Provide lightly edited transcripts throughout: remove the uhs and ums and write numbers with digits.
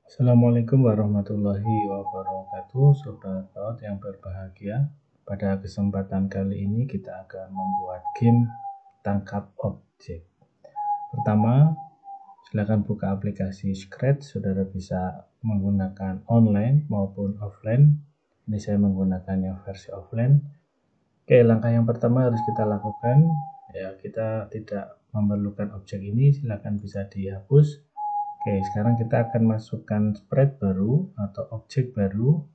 Assalamualaikum warahmatullahi wabarakatuh, sobat laut yang berbahagia. Pada kesempatan kali ini kita akan membuat game tangkap objek. Pertama, silakan buka aplikasi Scratch. Saudara bisa menggunakan online maupun offline. Ini saya menggunakan yang versi offline. Oke, langkah yang pertama harus kita lakukan, ya, kita tidak memerlukan objek ini, silakan bisa dihapus. Oke, sekarang kita akan masukkan sprite baru atau objek baru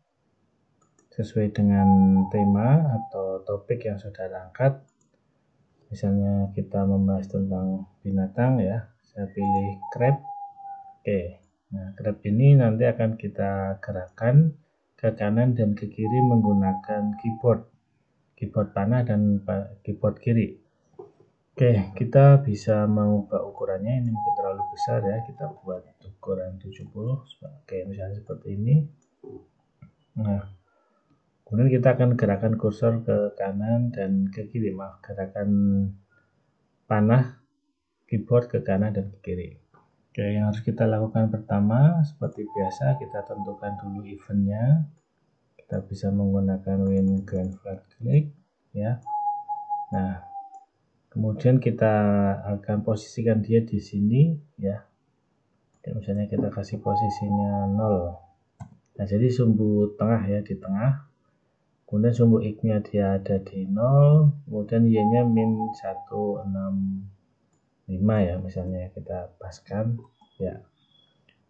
sesuai dengan tema atau topik yang saudara angkat. Misalnya kita membahas tentang binatang, ya, saya pilih crab. Oke, nah crab ini nanti akan kita gerakkan ke kanan dan ke kiri menggunakan keyboard panah dan keyboard kiri. Oke, kita bisa mengubah ukurannya. Ini mungkin terlalu besar, ya, kita buat ukuran 70. Oke, misalnya seperti ini. Nah, kemudian kita akan gerakan kursor ke kanan dan ke kiri, gerakan panah keyboard ke kanan dan ke kiri. Oke, yang harus kita lakukan pertama, seperti biasa, kita tentukan dulu eventnya. Kita bisa menggunakan win green flag click, ya. Nah, kemudian kita akan posisikan dia di sini, ya. Misalnya kita kasih posisinya 0. Nah, jadi sumbu tengah, ya, di tengah. Kemudian sumbu X-nya dia ada di 0, kemudian Y-nya min 165, ya, misalnya kita paskan, ya.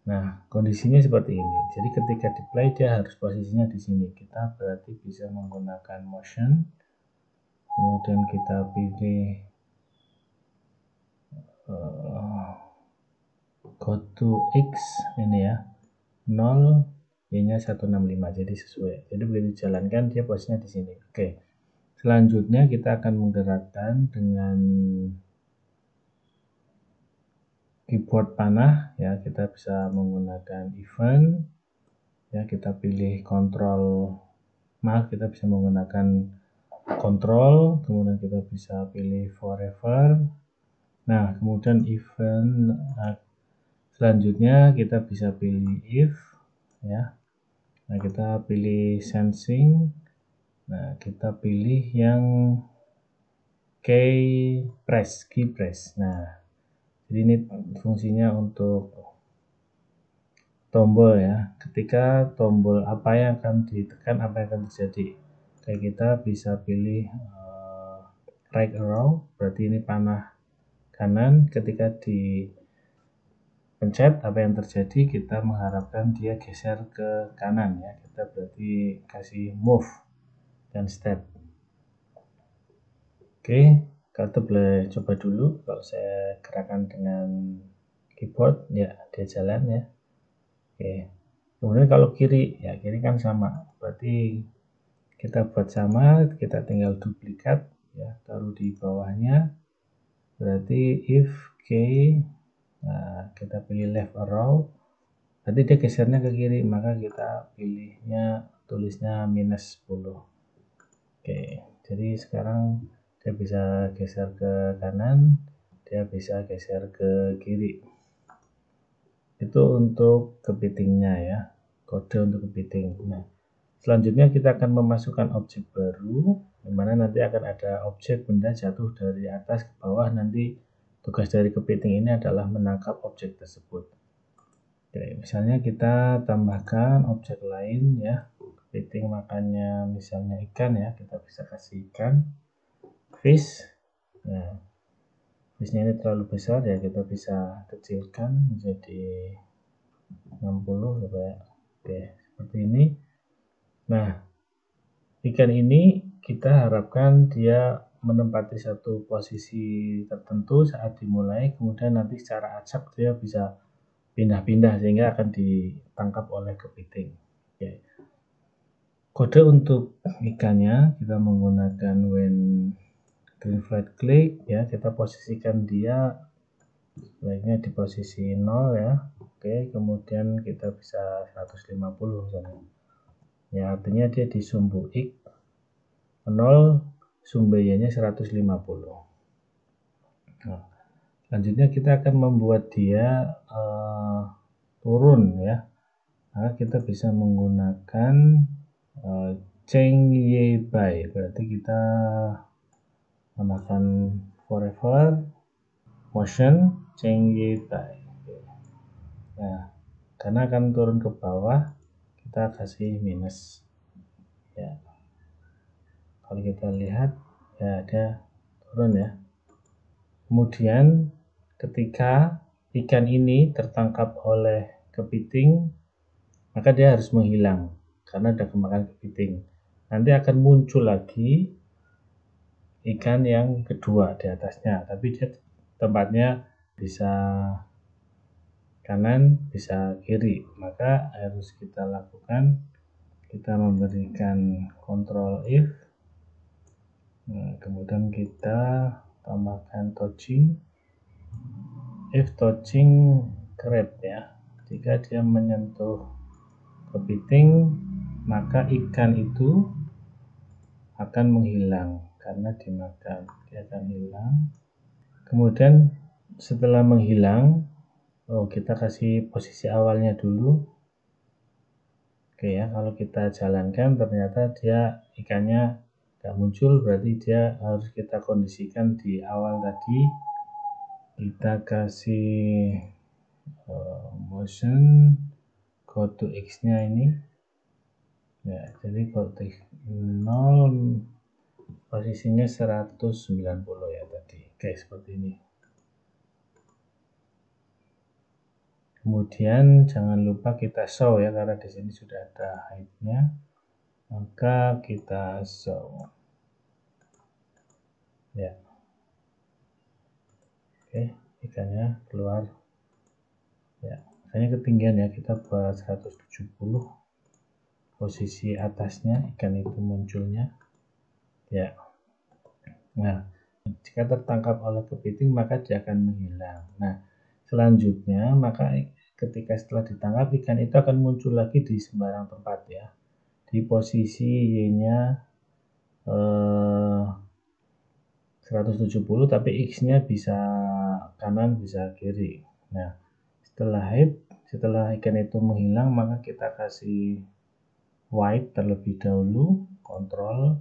Nah, kondisinya seperti ini. Jadi ketika di play dia harus posisinya di sini. Kita berarti bisa menggunakan motion. Kemudian kita pilih go to X ini, ya, 0, Y-nya 165, jadi sesuai. Jadi begitu jalankan dia posisinya di sini. Oke. Selanjutnya kita akan menggerakkan dengan keyboard panah, ya, kita bisa menggunakan event, ya, kita pilih kita bisa menggunakan control, kemudian kita bisa pilih forever. Nah, kemudian event selanjutnya kita bisa pilih if, ya. Nah, kita pilih sensing. Nah, kita pilih yang key press. Nah, jadi ini fungsinya untuk tombol, ya. Ketika tombol apa yang akan ditekan, apa yang akan terjadi. Kayak kita bisa pilih right arrow, berarti ini panah kanan. Ketika dipencet, apa yang terjadi? Kita mengharapkan dia geser ke kanan, ya. Kita berarti kasih move dan step. Oke, kita boleh coba dulu. Kalau saya gerakan dengan keyboard, ya, dia jalan, ya. Oke, kemudian kalau kiri, ya, kiri kan sama. Berarti kita buat sama, kita tinggal duplikat, ya, taruh di bawahnya. Berarti if k, nah, kita pilih left arrow, berarti dia gesernya ke kiri, maka kita tulisnya minus 10. Oke, jadi sekarang dia bisa geser ke kanan, dia bisa geser ke kiri. Itu untuk kepitingnya, ya, kode untuk kepiting. Nah, selanjutnya kita akan memasukkan objek baru, di mana nanti akan ada objek benda jatuh dari atas ke bawah. Nanti tugas dari kepiting ini adalah menangkap objek tersebut. Oke, misalnya kita tambahkan objek lain, ya. Kepiting makannya misalnya ikan, ya, kita bisa kasih ikan, fish. Nah, fishnya ini terlalu besar, ya, kita bisa kecilkan menjadi 60, ya. Oke, seperti ini. Nah, ikan ini kita harapkan dia menempati satu posisi tertentu saat dimulai, kemudian nanti secara acak dia bisa pindah-pindah sehingga akan ditangkap oleh kepiting. Oke. Kode untuk ikannya kita menggunakan when green flag click, ya, kita posisikan dia baiknya di posisi 0, ya. Oke, kemudian kita bisa 150 misalnya. Ya, artinya dia di sumbu X 0, sumbu Y-nya 150. Nah, selanjutnya kita akan membuat dia turun, ya. maka kita bisa menggunakan change y by, berarti kita tambahkan forever motion change y by. Nah, karena akan turun ke bawah, kita kasih minus ya. Kalau kita lihat ya ada turun ya. Kemudian ketika ikan ini tertangkap oleh kepiting, maka dia harus menghilang karena ada kemakan kepiting. Nanti akan muncul lagi ikan yang kedua di atasnya, tapi dia tempatnya bisa kanan, bisa kiri. Maka harus kita lakukan, kita memberikan control if, kemudian kita tambahkan touching, if touching crab ya. Jika dia menyentuh kepiting, maka ikan itu akan menghilang karena dimakan, dia akan hilang. Kemudian setelah menghilang, kita kasih posisi awalnya dulu. Oke ya, kalau kita jalankan ternyata dia ikannya nggak muncul, berarti dia harus kita kondisikan di awal tadi. Kita kasih motion go to x nya ini ya, jadi go to 0, posisinya 190 ya tadi. Oke, seperti ini. Kemudian jangan lupa kita show ya, karena di sini sudah ada height-nya, maka kita show ya. Oke, ikannya keluar ya, makanya ketinggian ya, kita buat 170 posisi atasnya ikan itu munculnya ya. Nah, jika tertangkap oleh kepiting maka dia akan menghilang. Nah, selanjutnya maka ketika setelah ditangkap, ikan itu akan muncul lagi di sembarang tempat ya, di posisi y-nya 170, tapi x-nya bisa kanan bisa kiri. Nah, setelah ikan itu menghilang, maka kita kasih white terlebih dahulu, kontrol,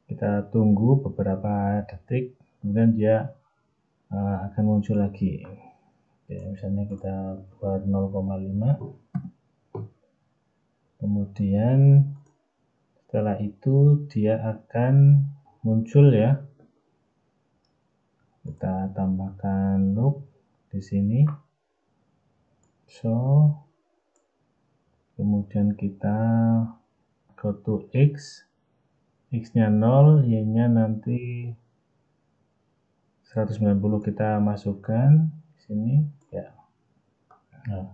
kita tunggu beberapa detik, kemudian dia akan muncul lagi. Oke, misalnya kita buat 0,5, kemudian setelah itu dia akan muncul ya. Kita tambahkan loop di sini, so kemudian kita go to x, x-nya 0, y-nya nanti 190 kita masukkan di sini ya. Nah,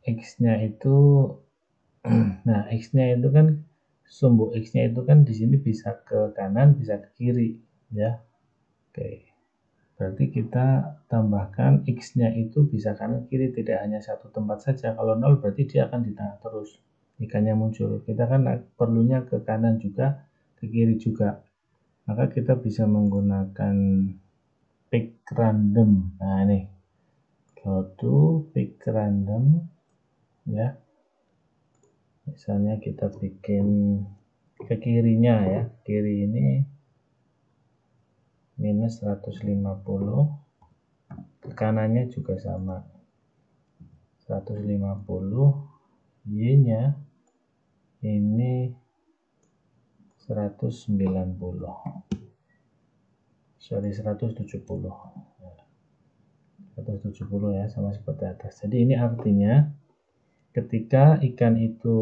x-nya itu nah, x-nya itu kan, sumbu x-nya itu kan di sini bisa ke kanan, bisa ke kiri ya. Oke. Berarti kita tambahkan x-nya itu bisa kanan kiri, tidak hanya satu tempat saja. Kalau 0 berarti dia akan di tengah terus ikannya muncul. Kita kan perlunya ke kanan juga, ke kiri juga. Maka kita bisa menggunakan pick random. Nah, ini go to pick random ya. Misalnya kita bikin ke kirinya ya, kiri ini minus 150, ke kanannya juga sama 150, y-nya ini 190, sorry 170 ya, sama seperti atas. Jadi ini artinya ketika ikan itu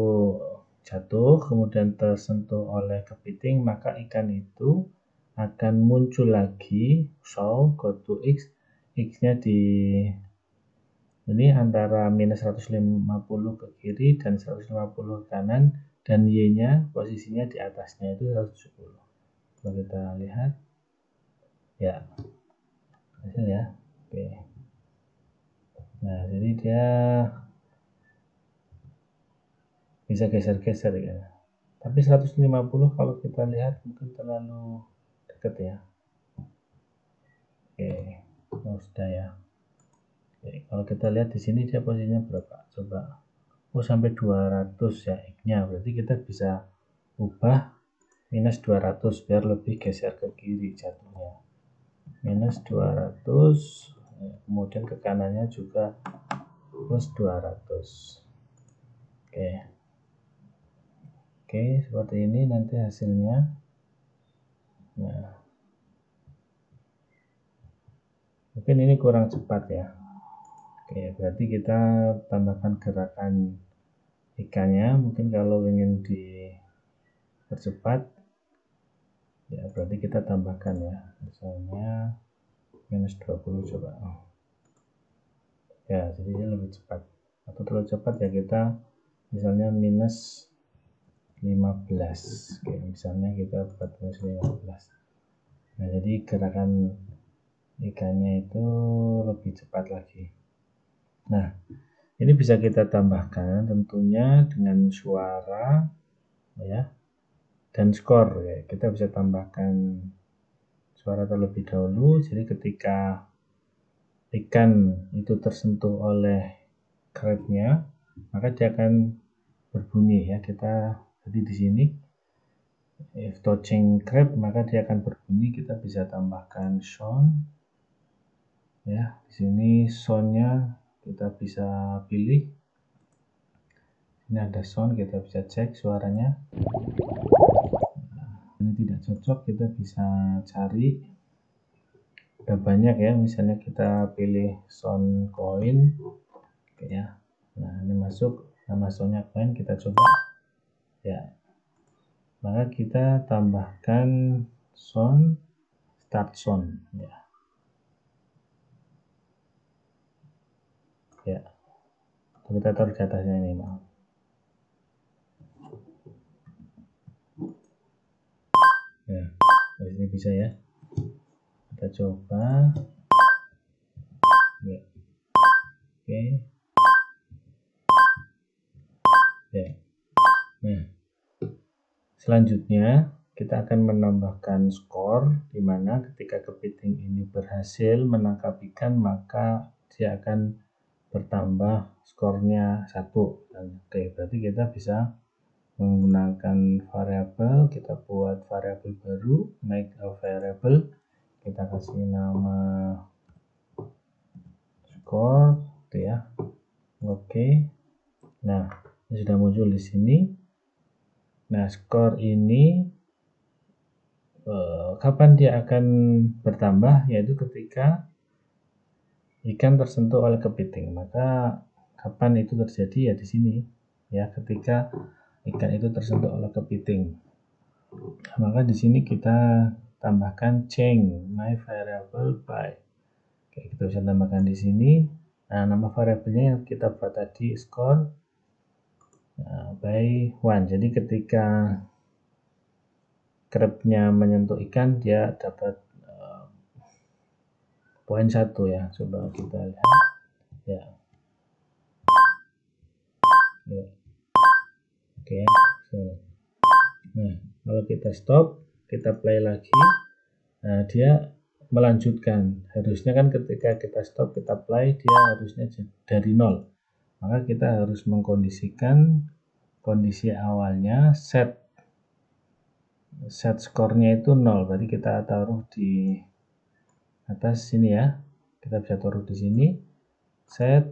jatuh kemudian tersentuh oleh kepiting, maka ikan itu akan muncul lagi, so go to x, x-nya di ini antara minus 150 ke kiri dan 150 ke kanan, dan y-nya posisinya di atasnya itu 170. Coba kita lihat ya, hasil ya. Oke. Nah, jadi dia bisa geser-geser ya. Tapi 150 kalau kita lihat mungkin terlalu dekat ya. Oke, sudah ya. Oke, Kalau kita lihat di sini dia posisinya berapa? Coba. Oh, sampai 200 ya X-nya. Berarti kita bisa ubah minus 200 biar lebih geser ke kiri jatuhnya. Minus 200, kemudian ke kanannya juga plus 200. Oke, seperti ini nanti hasilnya. Nah, mungkin ini kurang cepat ya. Oke, berarti kita tambahkan gerakan ikannya. Mungkin kalau ingin dipercepat, ya berarti kita tambahkan ya. Misalnya minus 20 coba. Ya, jadi dia lebih cepat. Atau terlalu cepat ya kita misalnya minus 15. Oke, misalnya kita buat minus 15. Nah, jadi gerakan ikannya itu lebih cepat lagi. Nah, ini bisa kita tambahkan tentunya dengan suara ya dan skor ya. Kita bisa tambahkan suara terlebih dahulu. Jadi ketika ikan itu tersentuh oleh crab-nya, maka dia akan berbunyi ya. Kita jadi di sini if touching crab maka dia akan berbunyi. Kita bisa tambahkan sound ya. Di sini soundnya kita bisa pilih. Ini ada sound, kita bisa cek suaranya. Ini tidak cocok, kita bisa cari. Udah banyak ya, misalnya kita pilih sound coin. Oke ya. Nah, ini masuk nama soundnya coin, kita coba. Ya. Maka kita tambahkan sound start sound ya. Ya. Kita taruh di atasnya ini, maaf. Ya, di sini bisa ya. Kita coba. Ya. Oke. Ya. Nah, selanjutnya kita akan menambahkan skor, di mana ketika kepiting ini berhasil menangkap ikan maka dia akan bertambah skornya 1. Oke, berarti kita bisa menggunakan variabel, kita buat variabel baru, make a variable, kita kasih nama skor, gitu ya. Oke. Nah, ini sudah muncul di sini. Nah, skor ini kapan dia akan bertambah, yaitu ketika ikan tersentuh oleh kepiting. Maka kapan itu terjadi ya di sini ya, ketika ikan itu tersentuh oleh kepiting. Maka di sini kita tambahkan change my variable by. Oke, kita bisa tambahkan di sini. Nah, nama variabelnya yang kita buat tadi score by 1. Jadi ketika crab-nya menyentuh ikan, dia dapat poin 1 ya. Coba kita lihat ya. Ya. Oke. Nah, kalau kita stop, kita play lagi. Nah, dia melanjutkan. Harusnya kan ketika kita stop, kita play, dia harusnya dari 0. Maka kita harus mengkondisikan kondisi awalnya set skornya itu 0. Berarti kita taruh di atas sini ya. Kita bisa taruh di sini set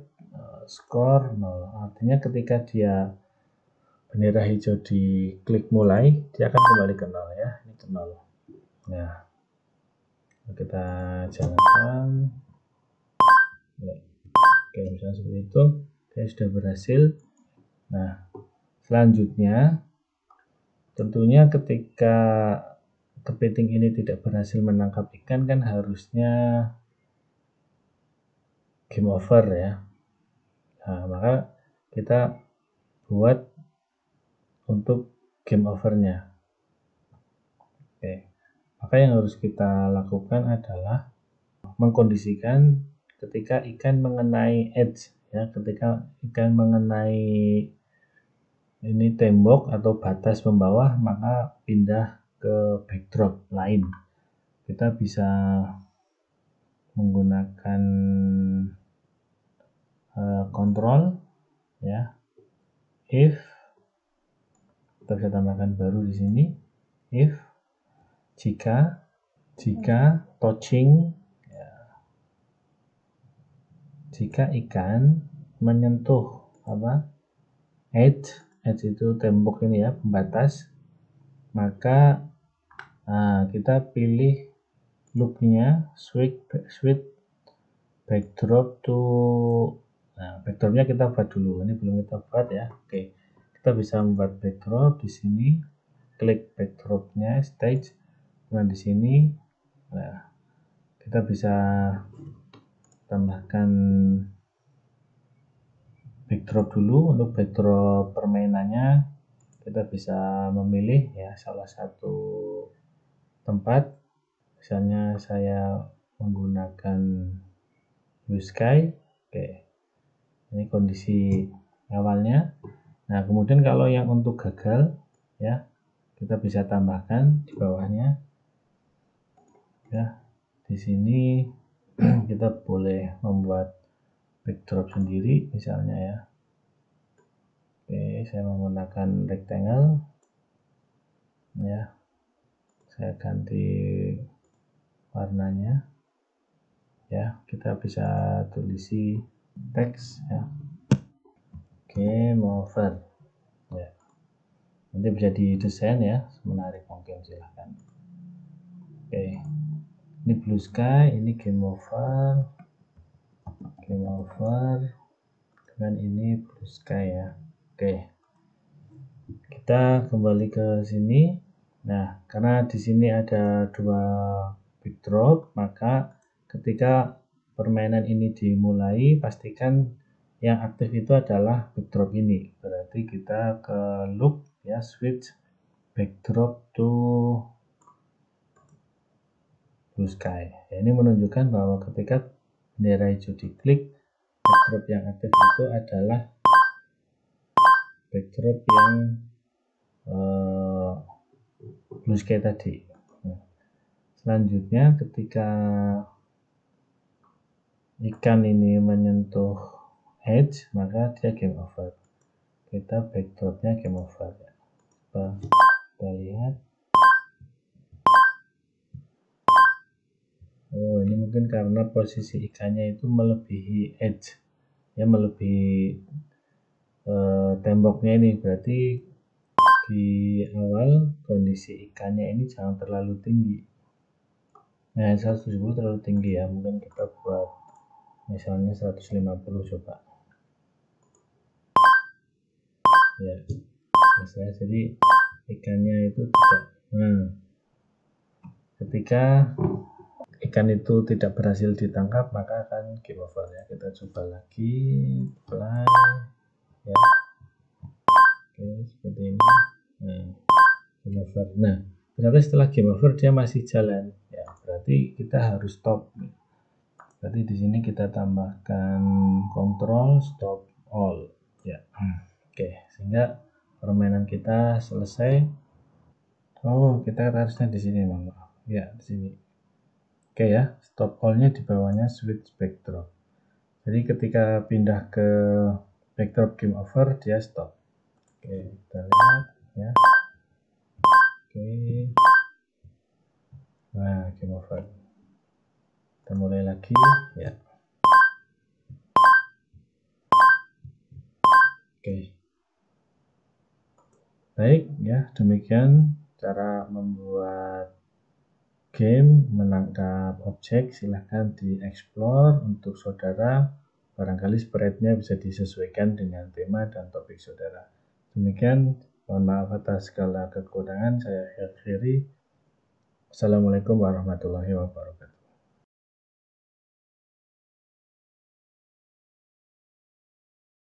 skor 0. Artinya ketika dia bendera hijau di klik mulai, dia akan kembali ke 0 ya. Ini ke 0. Nah, kita jalankan ya. Oke, misalnya seperti itu, dia sudah berhasil. Nah, selanjutnya tentunya ketika kepiting ini tidak berhasil menangkap ikan, kan harusnya game over ya. Nah, maka kita buat untuk game overnya. Oke, maka yang harus kita lakukan adalah mengkondisikan ketika ikan mengenai edge ya, ketika ikan mengenai ini tembok atau batas pembawah, maka pindah ke backdrop lain. Kita bisa menggunakan kontrol ya, if kita bisa tambahkan baru di sini, if jika touching ya, jika ikan menyentuh edge itu tembok ini ya, pembatas, maka kita pilih loopnya switch backdrop to backdropnya kita buat dulu, ini belum kita buat ya. Oke, kita bisa membuat backdrop di sini, klik backdropnya stage, kemudian di sini kita bisa tambahkan backdrop dulu. Untuk backdrop permainannya kita bisa memilih ya salah satu tempat, misalnya saya menggunakan blue sky. Oke, ini kondisi awalnya. Nah, kemudian kalau yang untuk gagal ya, kita bisa tambahkan di bawahnya ya. Di sini kita boleh membuat backdrop sendiri misalnya ya. Oke, saya menggunakan rectangle ya, saya ganti warnanya ya, kita bisa tulisi teks ya, game over ya, nanti bisa didesain ya menarik mungkin, silahkan. Oke, ini blue sky, ini game over dan ini blue sky ya. Oke, kita kembali ke sini. Nah, karena di sini ada dua backdrop, maka ketika permainan ini dimulai, pastikan yang aktif itu adalah backdrop ini. Berarti kita ke loop ya, switch backdrop to blue sky. Ya, ini menunjukkan bahwa ketika bendera hijau diklik, backdrop yang aktif itu adalah backdrop yang blue sky tadi. Nah, selanjutnya ketika ikan ini menyentuh edge, maka dia game over. Kita backdropnya game over ya. Kita lihat. Oh, ini mungkin karena posisi ikannya itu melebihi edge ya, melebihi temboknya ini. Berarti di awal kondisi ikannya ini jangan terlalu tinggi. Nah, 170 terlalu tinggi ya, mungkin kita buat misalnya 150 coba ya, misalnya, jadi ikannya itu tidak. Nah, ketika ikan itu tidak berhasil ditangkap, maka akan game over ya. Kita coba lagi play ya. Oke, seperti ini. Nah, game over. Nah, ternyata setelah game over dia masih jalan ya, berarti kita harus stop. Berarti di sini kita tambahkan control stop all ya. Oke, sehingga permainan kita selesai. Oh, kita harusnya di sini, ya, di sini. Oke ya, stop all-nya di bawahnya switch backdrop. Jadi ketika pindah ke backdrop game over, dia stop. Oke, kita lihat ya. Oke. Nah, game over. Kita mulai lagi ya. Oke. Baik ya, demikian cara membuat game menangkap objek. Silahkan dieksplor untuk saudara. Barangkali sprite-nya bisa disesuaikan dengan tema dan topik saudara. Demikian, mohon maaf atas segala kekurangan. Saya akhiri. Assalamualaikum warahmatullahi wabarakatuh.